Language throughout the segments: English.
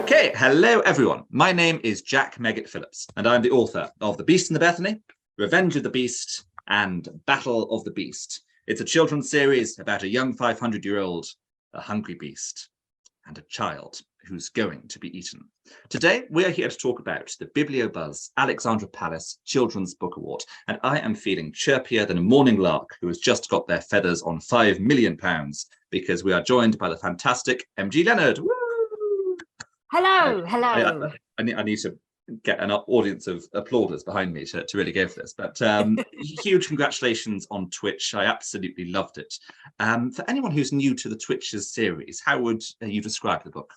Okay, hello everyone. My name is Jack Meggitt Phillips, and I'm the author of The Beast and the Bethany, Revenge of the Beast, and Battle of the Beast. It's a children's series about a young 500-year-old, a hungry beast, and a child who's going to be eaten. Today, we are here to talk about the Biblio-buzz Alexandra Palace Children's Book Award, and I am feeling chirpier than a morning lark who has just got their feathers on £5 million because we are joined by the fantastic M G Leonard. Woo! Hello, hello. I need to get an audience of applauders behind me to really go for this. But huge congratulations on Twitch. I absolutely loved it. For anyone who's new to the Twitch's series, how would you describe the book?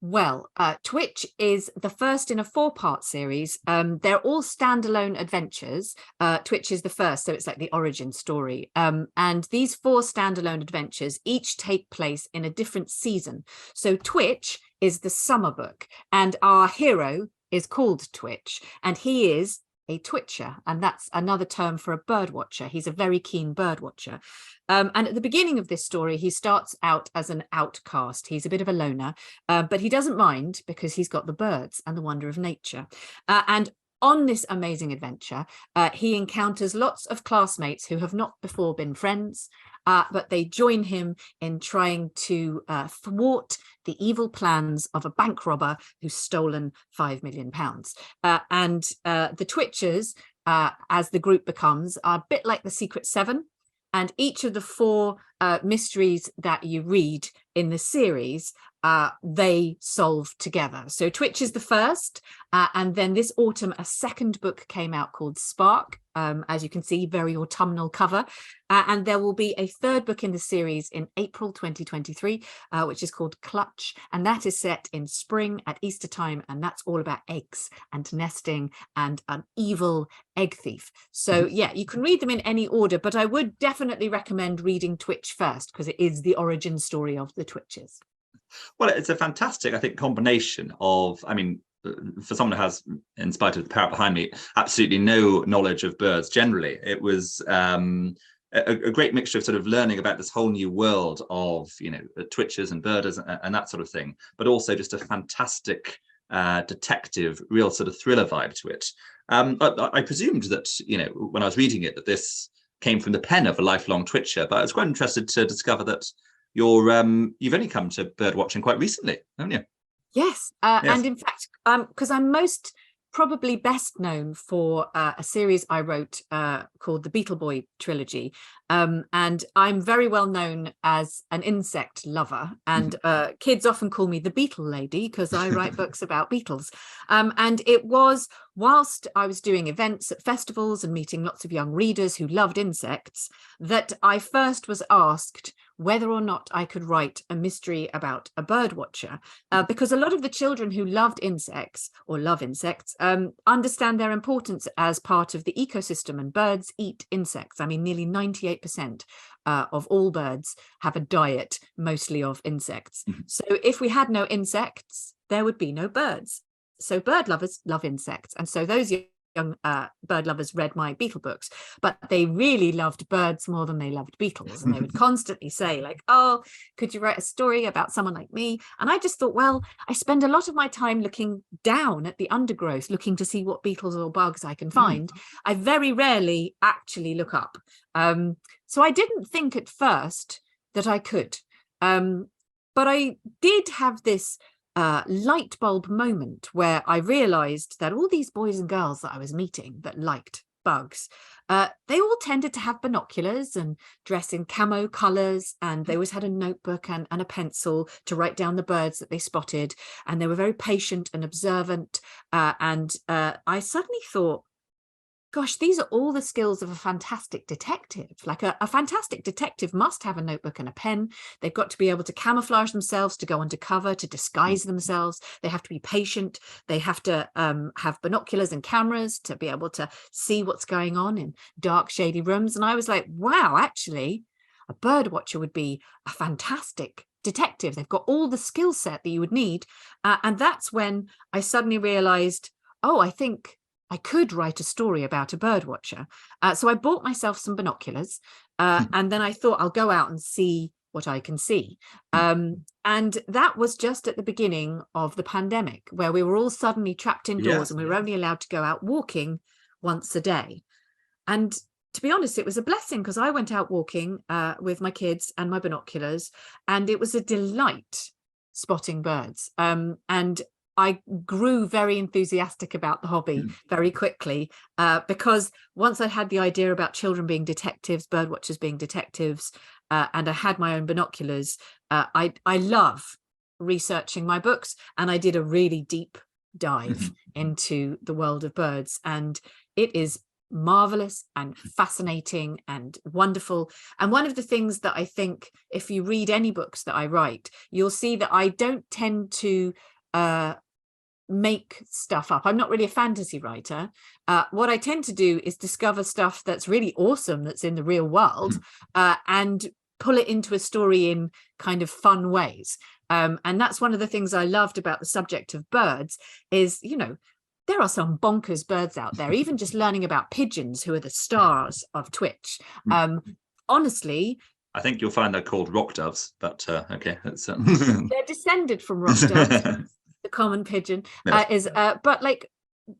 Well, Twitch is the first in a 4-part series. They're all standalone adventures. Twitch is the first, so it's like the origin story. And these 4 standalone adventures each take place in a different season. So Twitch is the summer book, and our hero is called Twitch, and he is a twitcher, and that's another term for a bird watcher. He's a very keen bird watcher. And at the beginning of this story, he starts out as an outcast. He's a bit of a loner, but he doesn't mind because he's got the birds and the wonder of nature. And on this amazing adventure, he encounters lots of classmates who have not before been friends, but they join him in trying to thwart the evil plans of a bank robber who's stolen £5 million. And the Twitchers, as the group becomes, are a bit like the Secret Seven. And each of the 4 mysteries that you read in the series, they solve together. So Twitch is the first, and then this autumn a second book came out called Spark, as you can see, very autumnal cover, and there will be a 3rd book in the series in April 2023, which is called Clutch, and that is set in spring at Easter time, and that's all about eggs and nesting and an evil egg thief. So yeah, you can read them in any order, but I would definitely recommend reading Twitch first because it is the origin story of the Twitchers. Well, it's a fantastic, I think, combination of, I mean, for someone who has, in spite of the parrot behind me, absolutely no knowledge of birds generally, it was a great mixture of sort of learning about this whole new world of, you know, twitchers and birders and that sort of thing, but also just a fantastic detective, real sort of thriller vibe to it. I presumed that, you know, when I was reading it, that this came from the pen of a lifelong twitcher, but I was quite interested to discover that you've only come to bird watching quite recently, haven't you? Yes, yes. And in fact, because I'm most probably best known for a series I wrote called the Beetle Boy trilogy, and I'm very well known as an insect lover, and kids often call me the Beetle Lady because I write books about beetles. And it was whilst I was doing events at festivals and meeting lots of young readers who loved insects that I first was asked whether or not I could write a mystery about a bird watcher, because a lot of the children who loved insects or love insects understand their importance as part of the ecosystem, and birds eat insects. I mean, nearly 98% of all birds have a diet mostly of insects. So if we had no insects, there would be no birds. So bird lovers love insects. And so those young bird lovers read my beetle books, but they really loved birds more than they loved beetles. And they would constantly say like, oh, could you write a story about someone like me? And I just thought, well, I spend a lot of my time looking down at the undergrowth, looking to see what beetles or bugs I can find. I very rarely actually look up. So I didn't think at first that I could. But I did have this light bulb moment where I realized that all these boys and girls that I was meeting that liked bugs, they all tended to have binoculars and dress in camo colors, and they always had a notebook and a pencil to write down the birds that they spotted, and they were very patient and observant, and I suddenly thought, gosh, these are all the skills of a fantastic detective. Like a fantastic detective must have a notebook and a pen. They've got to be able to camouflage themselves, to go undercover, to disguise themselves. They have to be patient. They have to have binoculars and cameras to be able to see what's going on in dark, shady rooms. And I was like, wow, actually, a bird watcher would be a fantastic detective. They've got all the skill set that you would need. And that's when I suddenly realized, oh, I think I could write a story about a bird watcher. So I bought myself some binoculars, and then I thought I'll go out and see what I can see. And that was just at the beginning of the pandemic, where we were all suddenly trapped indoors and we were only allowed to go out walking once a day. And to be honest, it was a blessing, because I went out walking with my kids and my binoculars, and it was a delight spotting birds. And I grew very enthusiastic about the hobby very quickly, because once I had the idea about children being detectives, bird watchers being detectives, and I had my own binoculars, I love researching my books, and I did a really deep dive into the world of birds, and it is marvelous and fascinating and wonderful. And one of the things that I think, if you read any books that I write, you'll see that I don't tend to make stuff up. I'm not really a fantasy writer. What I tend to do is discover stuff that's really awesome, that's in the real world, and pull it into a story in kind of fun ways. And that's one of the things I loved about the subject of birds is, you know, there are some bonkers birds out there, even just learning about pigeons, who are the stars of Twitch. Honestly, I think you'll find they're called rock doves, but okay. That's, they're descended from rock doves. The common pigeon but like,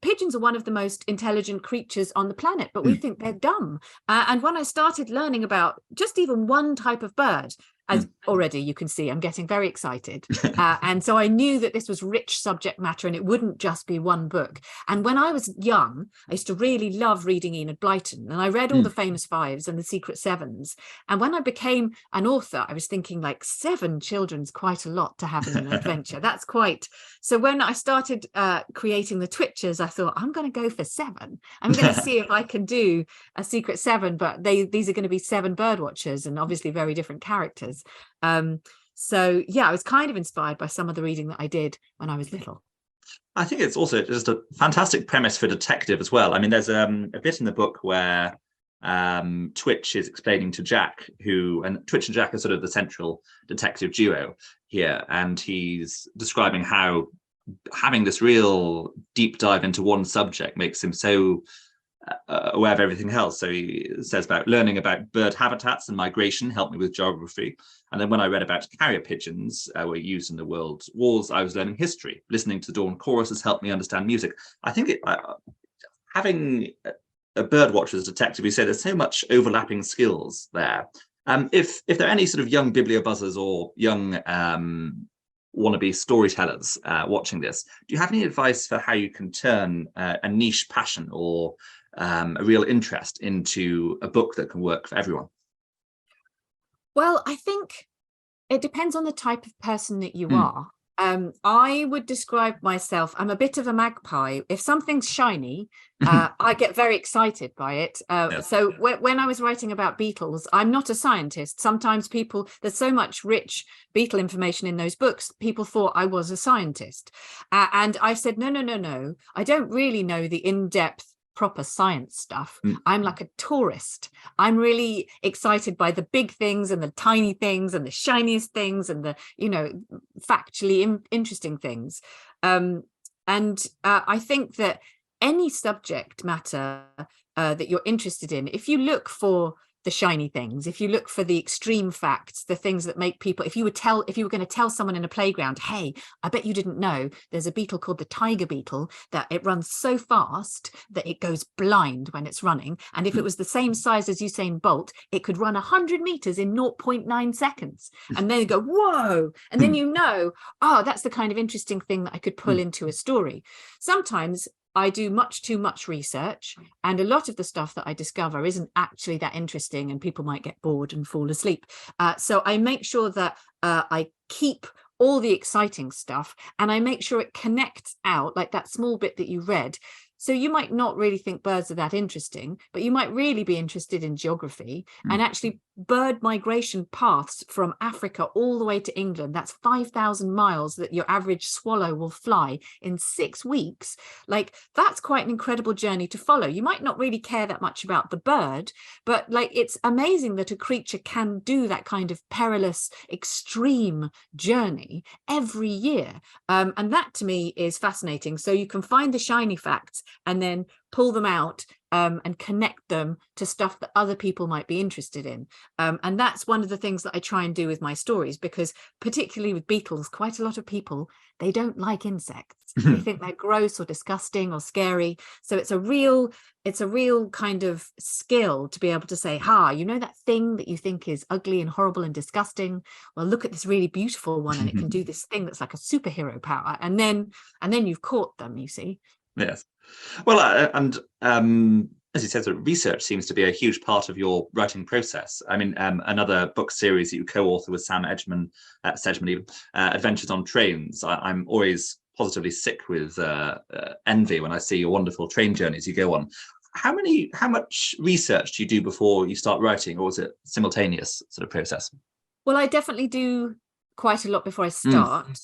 pigeons are one of the most intelligent creatures on the planet, but we think they're dumb. And when I started learning about just even one type of bird, as already you can see, I'm getting very excited. And so I knew that this was rich subject matter, and it wouldn't just be one book. And when I was young, I used to really love reading Enid Blyton, and I read all the Famous Fives and the Secret Sevens. And when I became an author, I was thinking, like, 7 children's quite a lot to have in an adventure. That's quite. So when I started creating the Twitchers, I thought, I'm going to go for 7. I'm going to see if I can do a Secret 7, but these are going to be 7 bird watchers, and obviously very different characters. So yeah, I was kind of inspired by some of the reading that I did when I was little. I think it's also just a fantastic premise for detective as well. I mean, there's a bit in the book where Twitch is explaining to Jack, and Twitch and Jack are sort of the central detective duo here, and he's describing how having this real deep dive into one subject makes him so aware of everything else. So he says about learning about bird habitats and migration helped me with geography. And then when I read about carrier pigeons were used in the world wars, I was learning history. Listening to dawn choruses helped me understand music. I think having a bird watcher as a detective, you say there's so much overlapping skills there. If there are any sort of young biblio-buzzers or young wannabe storytellers watching this, do you have any advice for how you can turn a niche passion or a real interest into a book that can work for everyone? Well, I think it depends on the type of person that you are. I would describe myself, I'm a bit of a magpie. If something's shiny, I get very excited by it. So when I was writing about beetles, I'm not a scientist. Sometimes there's so much rich beetle information in those books, people thought I was a scientist. And I said, no, I don't really know the in-depth proper science stuff. I'm like a tourist. I'm really excited by the big things and the tiny things and the shiniest things and the, factually interesting things. And I think that any subject matter that you're interested in, if you look for the shiny things, if you look for the extreme facts, the things that make people, if you were going to tell someone in a playground, hey, I bet you didn't know there's a beetle called the tiger beetle, that it runs so fast that it goes blind when it's running. And if it was the same size as Usain Bolt, it could run 100 meters in 0.9 seconds. And then you go, whoa. And then that's the kind of interesting thing that I could pull into a story. Sometimes I do much too much research, and a lot of the stuff that I discover isn't actually that interesting, and people might get bored and fall asleep. So I make sure that I keep all the exciting stuff, and I make sure it connects out, like that small bit that you read. So you might not really think birds are that interesting, but you might really be interested in geography and actually bird migration paths from Africa all the way to England. That's 5,000 miles that your average swallow will fly in 6 weeks. Like, that's quite an incredible journey to follow. You might not really care that much about the bird, but like, it's amazing that a creature can do that kind of perilous, extreme journey every year. And that to me is fascinating. So you can find the shiny facts and then pull them out and connect them to stuff that other people might be interested in. And that's one of the things that I try and do with my stories, because particularly with beetles, quite a lot of people, they don't like insects. They think they're gross or disgusting or scary. So it's a real kind of skill to be able to say, you know, that thing that you think is ugly and horrible and disgusting, well, look at this really beautiful one, and it can do this thing that's like a superhero power. And then you've caught them, you see. Yes. Well, as you said, sort of research seems to be a huge part of your writing process. I mean, another book series that you co-author with Sam Sedgman, Adventures on Trains. I'm always positively sick with envy when I see your wonderful train journeys you go on. How much research do you do before you start writing, or is it simultaneous sort of process? Well, I definitely do quite a lot before I start,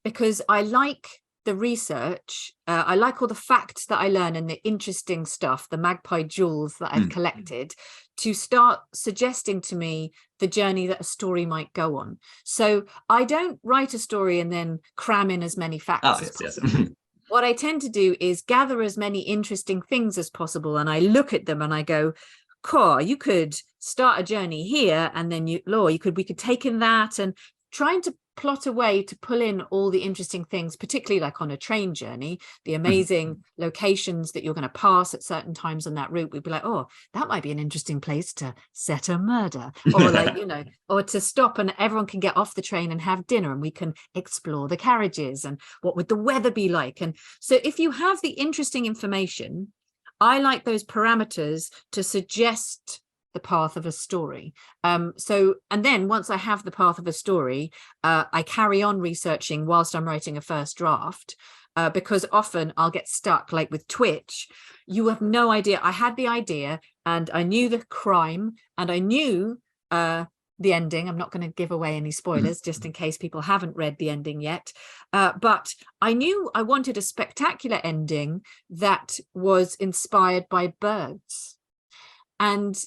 because I like the research. I like all the facts that I learn and the interesting stuff, the magpie jewels that I've collected, to start suggesting to me the journey that a story might go on. So I don't write a story and then cram in as many facts as possible. What I tend to do is gather as many interesting things as possible, and I look at them and I go, cool, you could start a journey here, and then we could take in that, and trying to plot a way to pull in all the interesting things, particularly like on a train journey, the amazing locations that you're going to pass at certain times on that route. We'd be like, oh, that might be an interesting place to set a murder, or like, you know, or to stop and everyone can get off the train and have dinner, and we can explore the carriages, and what would the weather be like. And so if you have the interesting information, I like those parameters to suggest the path of a story. And then once I have the path of a story, I carry on researching whilst I'm writing a first draft, because often I'll get stuck, like with Twitch. You have no idea. I had the idea and I knew the crime and I knew the ending. I'm not going to give away any spoilers just in case people haven't read the ending yet. But I knew I wanted a spectacular ending that was inspired by birds. And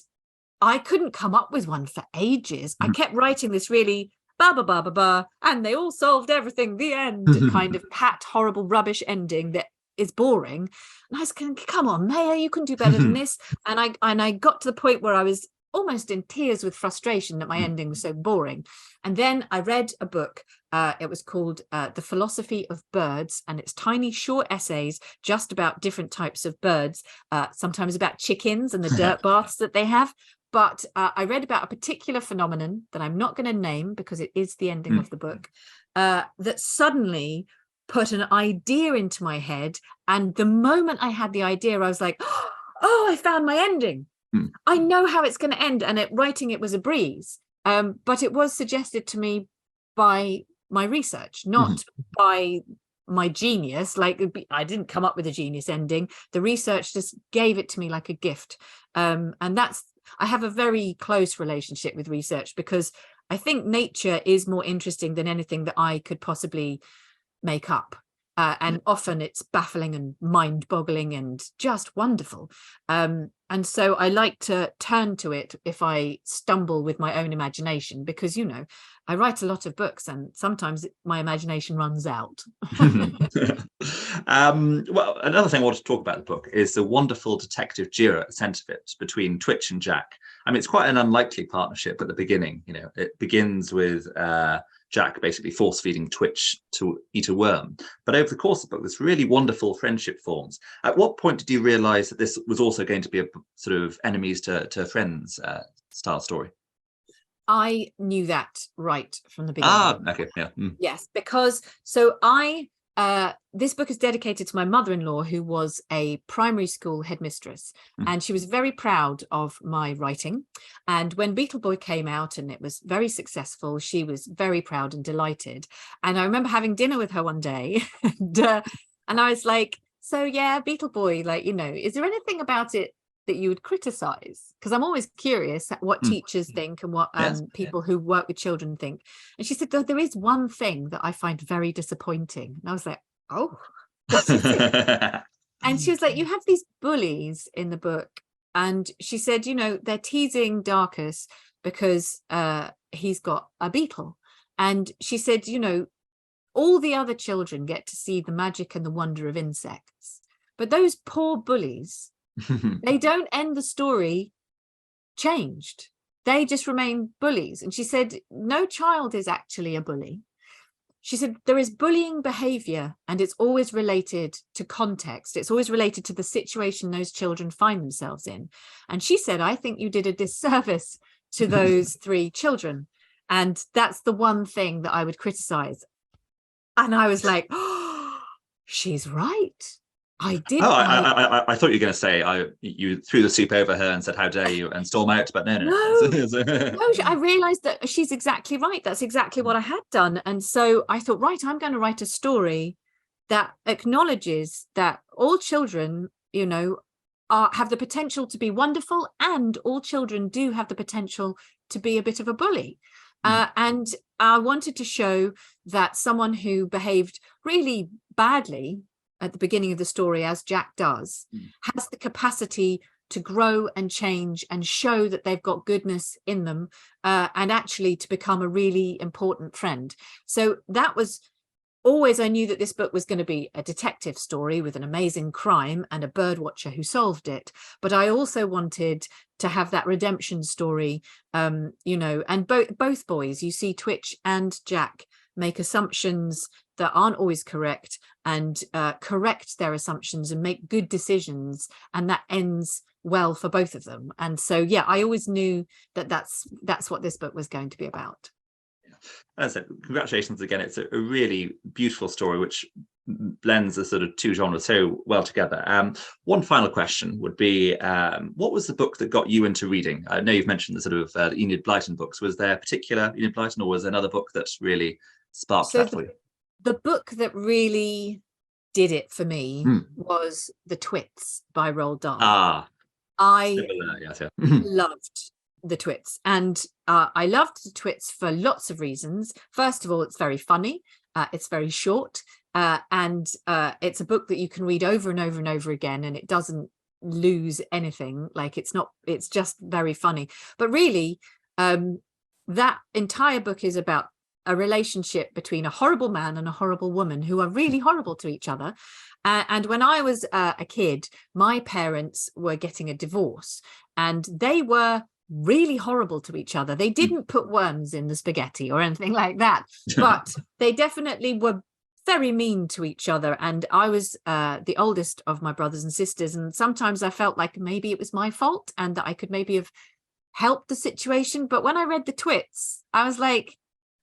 I couldn't come up with one for ages. I kept writing this really and they all solved everything, the end, kind of pat, horrible, rubbish ending that is boring. And I was going, come on, Maya, you can do better than this. And I got to the point where I was almost in tears with frustration that my ending was so boring. And then I read a book. It was called The Philosophy of Birds, and it's tiny short essays just about different types of birds, sometimes about chickens and the dirt baths that they have. But I read about a particular phenomenon that I'm not going to name because it is the ending of the book, that suddenly put an idea into my head. And the moment I had the idea, I was like, oh, I found my ending. I know how it's going to end. And writing it was a breeze. But it was suggested to me by my research, not by my genius. Like, I didn't come up with a genius ending. The research just gave it to me like a gift. And I have a very close relationship with research, because I think nature is more interesting than anything that I could possibly make up. And often it's baffling and mind-boggling and just wonderful. And so I like to turn to it if I stumble with my own imagination, because, you know, I write a lot of books and sometimes my imagination runs out. Well, another thing I want to talk about the book is the wonderful detective duo at the centre of it between Twitch and Jack. I mean, it's quite an unlikely partnership at the beginning. You know, it begins with Jack basically force-feeding Twitch to eat a worm. But over the course of the book, this really wonderful friendship forms. At what point did you realise that this was also going to be a sort of enemies to friends style story? I knew that right from the beginning. Okay, yeah. Yes, because this book is dedicated to my mother-in-law, who was a primary school headmistress, and she was very proud of my writing. And when Beetle Boy came out and it was very successful, she was very proud and delighted. And I remember having dinner with her one day, and I was like, so yeah, Beetle Boy, like, you know, is there anything about it that you would criticize? Because I'm always curious what teachers think and what people who work with children think. And she said, there is one thing that I find very disappointing. And I was like, oh, what is it? And she was like, you have these bullies in the book. And she said, you know, they're teasing Darkus because he's got a beetle. And she said, you know, all the other children get to see the magic and the wonder of insects, but those poor bullies They don't end the story changed. They just remain bullies. And she said, no child is actually a bully. She said, there is bullying behavior, and it's always related to context. It's always related to the situation those children find themselves in. And she said, I think you did a disservice to those 3 children. And that's the one thing that I would criticize. And I was like, oh, she's right. I did. Oh, I thought you were going to say you threw the soup over her and said, how dare you, and storm out, but no. No, I realized that she's exactly right. That's exactly what I had done. And so I thought, right, I'm going to write a story that acknowledges that all children, you know, have the potential to be wonderful, and all children do have the potential to be a bit of a bully. And I wanted to show that someone who behaved really badly at the beginning of the story, as Jack does, has the capacity to grow and change and show that they've got goodness in them, and actually to become a really important friend. So that was always, I knew that this book was going to be a detective story with an amazing crime and a bird watcher who solved it. But I also wanted to have that redemption story, you know, and both boys, you see Twitch and Jack make assumptions that aren't always correct, and correct their assumptions and make good decisions, and that ends well for both of them. And so, yeah, I always knew that that's what this book was going to be about. As I said, congratulations again. It's a really beautiful story which blends the sort of 2 genres so well together. One final question would be, what was the book that got you into reading? I know you've mentioned the sort of the Enid Blyton books. Was there a particular Enid Blyton, or was there another book that really sparked that for you? The book that really did it for me was The Twits by Roald Dahl. I loved The Twits, and I loved The Twits for lots of reasons. First of all, it's very funny, it's very short, and it's a book that you can read over and over and over again, and it doesn't lose anything. Like, it's just very funny. But really, that entire book is about a relationship between a horrible man and a horrible woman who are really horrible to each other. And when I was a kid, my parents were getting a divorce, and they were really horrible to each other. They didn't put worms in the spaghetti or anything like that, but they definitely were very mean to each other. And I was the oldest of my brothers and sisters, and sometimes I felt like maybe it was my fault and that I could maybe have helped the situation. But when I read The Twits, I was like,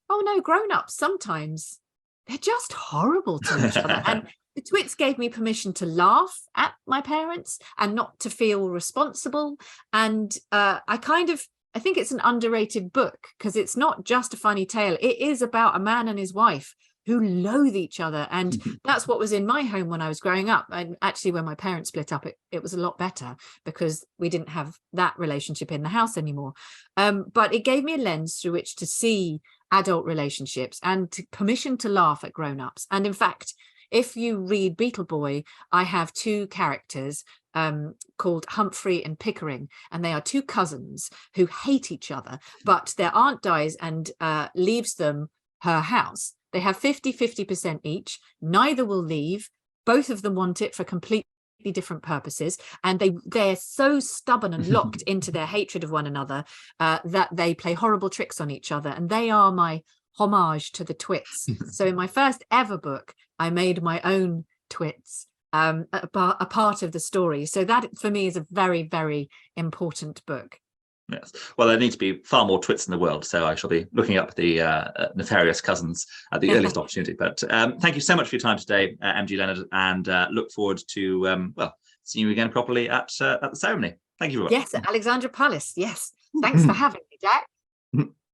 oh no, grown-ups, sometimes they're just horrible to each other. And The Twits gave me permission to laugh at my parents and not to feel responsible. And I think it's an underrated book, because it's not just a funny tale. It is about a man and his wife who loathe each other. And that's what was in my home when I was growing up. And actually, when my parents split up, it was a lot better, because we didn't have that relationship in the house anymore. But it gave me a lens through which to see adult relationships and permission to laugh at grown-ups. And in fact, if you read Beetle Boy, I have 2 characters called Humphrey and Pickering, and they are 2 cousins who hate each other, but their aunt dies and leaves them her house. They have 50-50% each. Neither will leave. Both of them want it for completely different purposes, and they're so stubborn and locked into their hatred of one another that they play horrible tricks on each other. And they are my homage to the Twits. So in my first ever book, I made my own Twits a part of the story. So that for me is a very, very important book. Yes, well, there need to be far more Twits in the world, so I shall be looking up the nefarious cousens at the earliest opportunity. But thank you so much for your time today, M G Leonard, and look forward to seeing you again properly at the ceremony. Thank you very much. Yes, at Alexandra Palace. Yes, thanks for having me, Jack.